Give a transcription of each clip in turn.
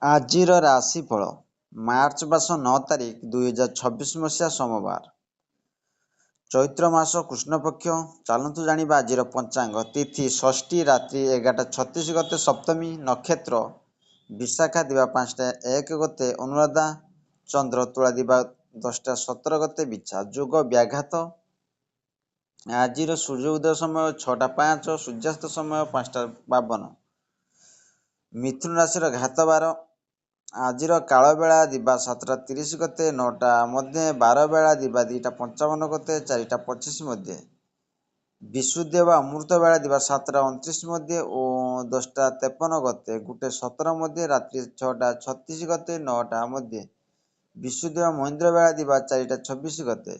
ଆଜିର ରାଶିଫଳ ମାର୍ଚ୍ଚ ମାସ 9 ତାରିଖ 2026 ମସିହା ସୋମବାର। ଚୈତ୍ର ମାସ କୃଷ୍ଣପକ୍ଷ। ଚାଲନ୍ତୁ ଜାଣିବା ଆଜିର ପଞ୍ଚାଙ୍ଗ। ତିଥି ଷଷ୍ଠୀ, ରାତ୍ରି 11:36 ଗତେ ସପ୍ତମୀ, ନକ୍ଷତ୍ର ବିଶାଖା ଦିବା 5:01 ଗତେ ଅନୁରାଧା, ଚନ୍ଦ୍ର ତୁଳା ଦିବା 10:17 ଗତେ ବିଛା, ଯୋଗ ବ୍ୟାଘାତ। ଆଜିର ସୂର୍ଯ୍ୟ ଉଦୟ ସମୟ 6:05, ସୂର୍ଯ୍ୟାସ୍ତ ସମୟ 5:52। ମିଥୁନ ରାଶିର ଘାତ ବାର। ଆଜିର କାଳବେଳା ଦିବା 7:30 ଗତେ 9ଟା ମଧ୍ୟେ, ବାର ବେଳା ଦିବା 2:55 ଗତେ 4:25 ମଧ୍ୟେ, ବିଶୁଦ୍ଧ ବା ଅମୃତ ବେଳା ଦିବା 7:29 ମଧ୍ୟେ ଓ 10:53 ଗତେ 1:17 ମଧ୍ୟେ, ରାତ୍ରି 6:36 ଗତେ 9ଟା ମଧ୍ୟେ, ବିଶୁଦ୍ଧ ବା ମହେନ୍ଦ୍ର ବେଳା ଦିବା 4:26 ଗତେ।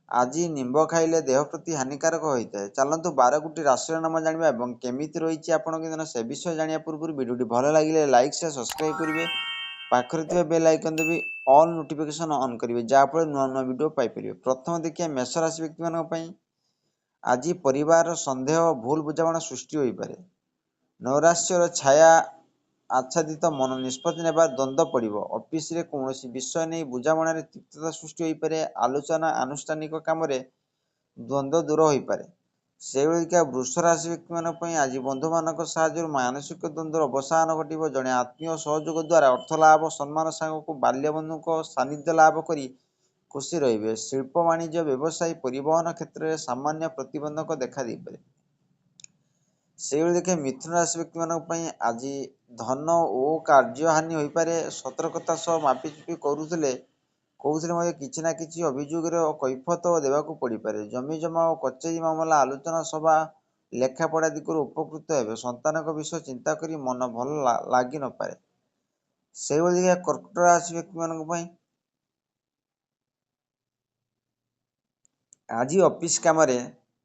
ଆଜି ନିମ୍ବ ଖାଇଲେ ଦେହ ପ୍ରତି ହାନିକାରକ ହୋଇଥାଏ। ଚାଲନ୍ତୁ 12ଗୋଟି ରାଶିର ନାମ ଜାଣିବା ଏବଂ କେମିତି ରହିଛି ଆପଣଙ୍କ ଦିନ ସେ ବିଷୟ ଜାଣିବା ପୂର୍ବରୁ ଭିଡ଼ିଓଟି ଭଲ ଲାଗିଲେ ଲାଇକ୍ ସେୟାର ସବସ୍କ୍ରାଇବ୍ କରିବେ। ପାଖରେ ଥିବା ବେଲ୍ ଆଇକନ୍ ଦେବି ଅଲ୍ ନୋଟିଫିକେସନ୍ ଅନ୍ କରିବେ, ଯାହାଫଳରେ ନୂଆ ନୂଆ ଭିଡ଼ିଓ ପାଇପାରିବେ। ପ୍ରଥମେ ଦେଖିବା ମେଷ ରାଶି ବ୍ୟକ୍ତିମାନଙ୍କ ପାଇଁ। ଆଜି ପରିବାରର ସନ୍ଦେହ ଓ ଭୁଲ ବୁଝାମଣା ସୃଷ୍ଟି ହୋଇପାରେ। ନୈରାଶ୍ୟର ଛାୟା ଆଚ୍ଛାଦିତ ମନ ନିଷ୍ପତ୍ତି ନେବାର ଦ୍ୱନ୍ଦ୍ୱ ପଡ଼ିବ। ଅଫିସରେ କୌଣସି ବିଷୟ ନେଇ ବୁଝାମଣାରେ ତିକ୍ତତା ସୃଷ୍ଟି ହୋଇପାରେ। ଆଲୋଚନା ଆନୁଷ୍ଠାନିକ କାମରେ ଦ୍ୱନ୍ଦ୍ୱ ଦୂର ହୋଇପାରେ। ସେହିଭଳିକା ବୃଷ ରାଶି ବ୍ୟକ୍ତିମାନଙ୍କ ପାଇଁ ଆଜି ବନ୍ଧୁମାନଙ୍କ ସାହାଯ୍ୟରୁ ମାନସିକ ଦ୍ୱନ୍ଦ୍ୱର ଅବସାନ ଘଟିବ। ଜଣେ ଆତ୍ମୀୟ ସହଯୋଗ ଦ୍ୱାରା ଅର୍ଥ ଲାଭ, ସମ୍ମାନ ସାଙ୍ଗକୁ ବାଲ୍ୟ ବନ୍ଧୁଙ୍କ ସାନ୍ନିଧ୍ୟ ଲାଭ କରି ଖୁସି ରହିବେ। ଶିଳ୍ପ, ବାଣିଜ୍ୟ, ବ୍ୟବସାୟୀ, ପରିବହନ କ୍ଷେତ୍ରରେ ସାମାନ୍ୟ ପ୍ରତିବନ୍ଧକ ଦେଖା ଦେଇପାରେ। ସେହିଭଳି ଦେଖେ ମିଥୁନ ରାଶି ବ୍ୟକ୍ତିମାନଙ୍କ ପାଇଁ ଆଜି ଧନ ଓ କାର୍ଯ୍ୟ ହାନି ହୋଇପାରେ। ସତର୍କତା ସହ ମାପିଚୁପି କୋଉଥିରେ ମଧ୍ୟ କିଛି ନା କିଛି ଅଭିଯୋଗର କୈଫତ ଦେବାକୁ ପଡ଼ିପାରେ। ଜମି ଜମା ଓ କଚେରୀ ମାମଲା, ଆଲୋଚନା ସଭା, ଲେଖାପଢ଼ା ଦିଗରୁ ଉପକୃତ ହେବେ। ସନ୍ତାନଙ୍କ ବିଷୟ ଚିନ୍ତା କରି ମନ ଭଲ ଲାଗି ନପାରେ। ସେହିଭଳି ଦେଖିବା କର୍କଟ ରାଶି ବ୍ୟକ୍ତିମାନଙ୍କ ପାଇଁ ଆଜି ଅଫିସ କାମରେ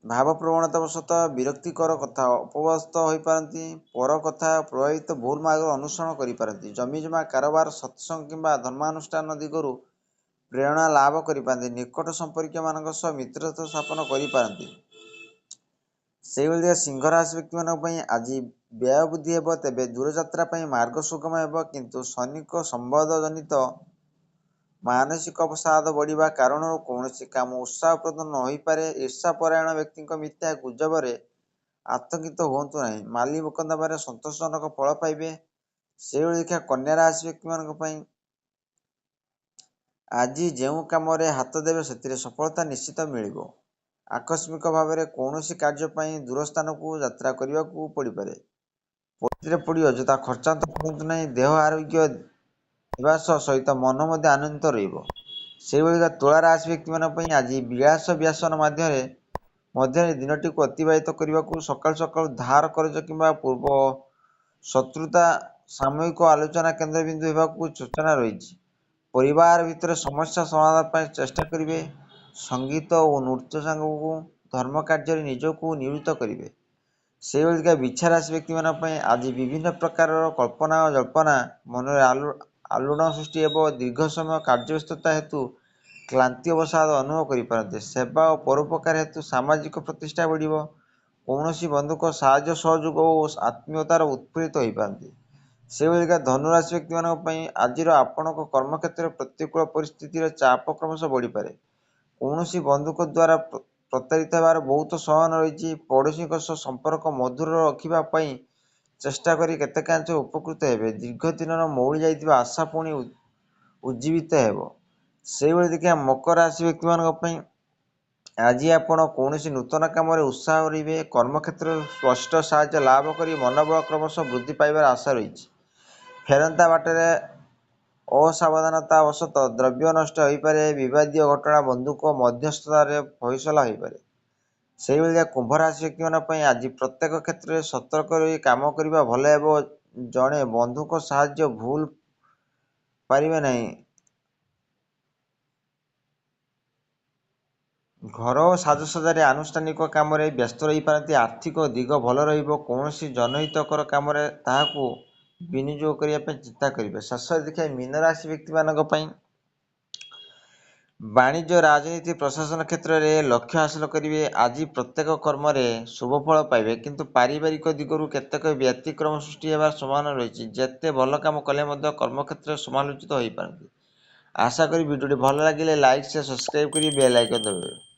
ଭାବପ୍ରବଣତାବଶତଃ ବିରକ୍ତିକର କଥା ଅପବ୍ୟସ୍ତ ହୋଇପାରନ୍ତି। ପର କଥା ପ୍ରଭାବିତ ଭୁଲ ମାର୍ଗର ଅନୁସରଣ କରିପାରନ୍ତି। ଜମିଜମା କାରବାର, ସତ୍ସଙ୍ଗ କିମ୍ବା ଧର୍ମାନୁଷ୍ଠାନ ଦିଗରୁ ପ୍ରେରଣା ଲାଭ କରିପାରନ୍ତି। ନିକଟ ସମ୍ପର୍କୀୟମାନଙ୍କ ସହ ମିତ୍ରତା ସ୍ଥାପନ କରିପାରନ୍ତି। ସେହିଭଳି ସିଂହ ରାଶି ବ୍ୟକ୍ତିମାନଙ୍କ ପାଇଁ ଆଜି ବ୍ୟୟ ବୃଦ୍ଧି ହେବ, ତେବେ ଦୂରଯାତ୍ରା ପାଇଁ ମାର୍ଗ ସୁଗମ ହେବ। କିନ୍ତୁ ସୈନିକ ସମ୍ବନ୍ଧ ଜନିତ ମାନସିକ ଅବସାଦ ବଢ଼ିବା କାରଣରୁ କୌଣସି କାମ ଉତ୍ସାହପ୍ରଦ ନ ହୋଇପାରେ। ଈର୍ଷାପରାୟଣ ବ୍ୟକ୍ତିଙ୍କ ମିଥ୍ୟା ଗୁଜବରେ ଆତଙ୍କିତ ହୁଅନ୍ତୁ ନାହିଁ। ମାଲି ମୁକଦ୍ଦମାରେ ସନ୍ତୋଷଜନକ ଫଳ ପାଇବେ। ସେହିଭଳି ଦେଖିବା କନ୍ୟା ରାଶି ବ୍ୟକ୍ତିମାନଙ୍କ ପାଇଁ ଆଜି ଯେଉଁ କାମରେ ହାତ ଦେବେ ସେଥିରେ ସଫଳତା ନିଶ୍ଚିତ ମିଳିବ। ଆକସ୍ମିକ ଭାବରେ କୌଣସି କାର୍ଯ୍ୟ ପାଇଁ ଦୂର ସ୍ଥାନକୁ ଯାତ୍ରା କରିବାକୁ ପଡ଼ିପାରେ। ପରିସ୍ଥିତିରେ ପଡ଼ି ଅଯଥା ଖର୍ଚ୍ଚାନ୍ତ କରନ୍ତୁ ନାହିଁ। ଦେହ ଆରୋଗ୍ୟ ହେବା ସହିତ ମନ ମଧ୍ୟ ଆନନ୍ଦିତ ରହିବ। ସେହିଭଳି ତୁଳା ରାଶି ବ୍ୟକ୍ତିମାନଙ୍କ ପାଇଁ ଆଜି ବିଳାସ ବ୍ୟାସନ ମଧ୍ୟରେ ଦିନଟିକୁ ଅତିବାହିତ କରିବାକୁ ସକାଳୁ ସକାଳୁ ଧାର କରଜ କିମ୍ବା ପୂର୍ବ ଶତ୍ରୁତା ସାମୟିକ ଆଲୋଚନା କେନ୍ଦ୍ରବିନ୍ଦୁ ହେବାକୁ ସୂଚନା ରହିଛି। ପରିବାର ଭିତରେ ସମସ୍ୟା ସମାଧାନ ପାଇଁ ଚେଷ୍ଟା କରିବେ। ସଙ୍ଗୀତ ଓ ନୃତ୍ୟ ସାଙ୍ଗକୁ ଧର୍ମ କାର୍ଯ୍ୟରେ ନିଜକୁ ନିୟୋଜିତ କରିବେ। ସେହିଭଳି ବିଛା ରାଶି ବ୍ୟକ୍ତିମାନଙ୍କ ପାଇଁ ଆଜି ବିଭିନ୍ନ ପ୍ରକାରର କଳ୍ପନା ଓ ଜଳ୍ପନା ମନରେ ଆଲୋଡ଼ନ ସୃଷ୍ଟି ହେବ। ଦୀର୍ଘ ସମୟ କାର୍ଯ୍ୟବ୍ୟସ୍ତତା ହେତୁ କ୍ଳାନ୍ତି ଅବସାଦ ଅନୁଭବ କରିପାରନ୍ତି। ସେବା ଓ ପରୋପକାର ହେତୁ ସାମାଜିକ ପ୍ରତିଷ୍ଠା ବଢ଼ିବ। କୌଣସି ବନ୍ଧୁଙ୍କ ସାହାଯ୍ୟ ସହଯୋଗ ଓ ଆତ୍ମୀୟତାର ଉତ୍ଫୁଲ୍ଲିତ ହୋଇପାରନ୍ତି। ସେହିଭଳିକା ଧନୁରାଶି ବ୍ୟକ୍ତିମାନଙ୍କ ପାଇଁ ଆଜିର ଆପଣଙ୍କ କର୍ମକ୍ଷେତ୍ରରେ ପ୍ରତିକୂଳ ପରିସ୍ଥିତିର ଚାପ କ୍ରମଶଃ ବଢ଼ିପାରେ। କୌଣସି ବନ୍ଧୁଙ୍କ ଦ୍ୱାରା ପ୍ରତାରିତ ହେବାର ବହୁତ ସମ୍ଭାବନା ରହିଛି। ପଡ଼ୋଶୀଙ୍କ ସହ ସମ୍ପର୍କ ମଧୁର ରଖିବା ପାଇଁ ଚେଷ୍ଟା କରି କେତେକାଂଶ ଉପକୃତ ହେବେ। ଦୀର୍ଘ ଦିନର ମଉଳି ଯାଇଥିବା ଆଶା ପୁଣି ଉଜ୍ଜୀବିତ ହେବ। ସେହିଭଳି ଦେଖିବା ମକର ରାଶି ବ୍ୟକ୍ତିମାନଙ୍କ ପାଇଁ ଆଜି ଆପଣ କୌଣସି ନୂତନ କାମରେ ଉତ୍ସାହ ରହିବେ। କର୍ମକ୍ଷେତ୍ରରେ ସ୍ପଷ୍ଟ ସାହାଯ୍ୟ ଲାଭ କରି ମନୋବଳ କ୍ରମଶଃ ବୃଦ୍ଧି ପାଇବାର ଆଶା ରହିଛି। ଫେରନ୍ତା ବାଟରେ ଅସାବଧାନତା ବଶତଃ ଦ୍ରବ୍ୟ ନଷ୍ଟ ହୋଇପାରେ। ବିବାଦୀୟ ଘଟଣା ବନ୍ଧୁଙ୍କ ମଧ୍ୟସ୍ଥତାରେ ଫଇସଲା ହୋଇପାରେ। ସେହିଭଳି କୁମ୍ଭ ରାଶି ବ୍ୟକ୍ତିମାନଙ୍କ ପାଇଁ ଆଜି ପ୍ରତ୍ୟେକ କ୍ଷେତ୍ରରେ ସତର୍କ ରହି କାମ କରିବା ଭଲ ହେବ। ଜଣେ ବନ୍ଧୁଙ୍କ ସାହାଯ୍ୟ ଭୁଲ ପାରିବେ ନାହିଁ। ଘର ଓ ସାଜସଜ୍ଜାରେ ଆନୁଷ୍ଠାନିକ କାମରେ ବ୍ୟସ୍ତ ରହିପାରନ୍ତି। ଆର୍ଥିକ ଦିଗ ଭଲ ରହିବ। କୌଣସି ଜନହିତକର କାମରେ ତାହାକୁ ବିନିଯୋଗ କରିବା ପାଇଁ ଚିନ୍ତା କରିବେ। ଶେଷରେ ଦେଖିବା ମୀନ ରାଶି ବ୍ୟକ୍ତିମାନଙ୍କ ପାଇଁ ବାଣିଜ୍ୟ, ରାଜନୀତି, ପ୍ରଶାସନ କ୍ଷେତ୍ରରେ ଲକ୍ଷ୍ୟ ହାସଲ କରିବେ। ଆଜି ପ୍ରତ୍ୟେକ କର୍ମରେ ଶୁଭଫଳ ପାଇବେ, କିନ୍ତୁ ପାରିବାରିକ ଦିଗରୁ କେତେକ ବ୍ୟତିକ୍ରମ ସୃଷ୍ଟି ହେବାର ସମ୍ଭାବନା ରହିଛି। ଯେତେ ଭଲ କାମ କଲେ ମଧ୍ୟ କର୍ମକ୍ଷେତ୍ରରେ ସମାଲୋଚିତ ହୋଇପାରନ୍ତି। ଆଶା କରି ଭିଡ଼ିଓଟି ଭଲ ଲାଗିଲେ ଲାଇକ୍, ସେୟାର, ସବସ୍କ୍ରାଇବ୍ କରି ବେଲ୍ ଆଇକନ୍ ଦବାଇବେ।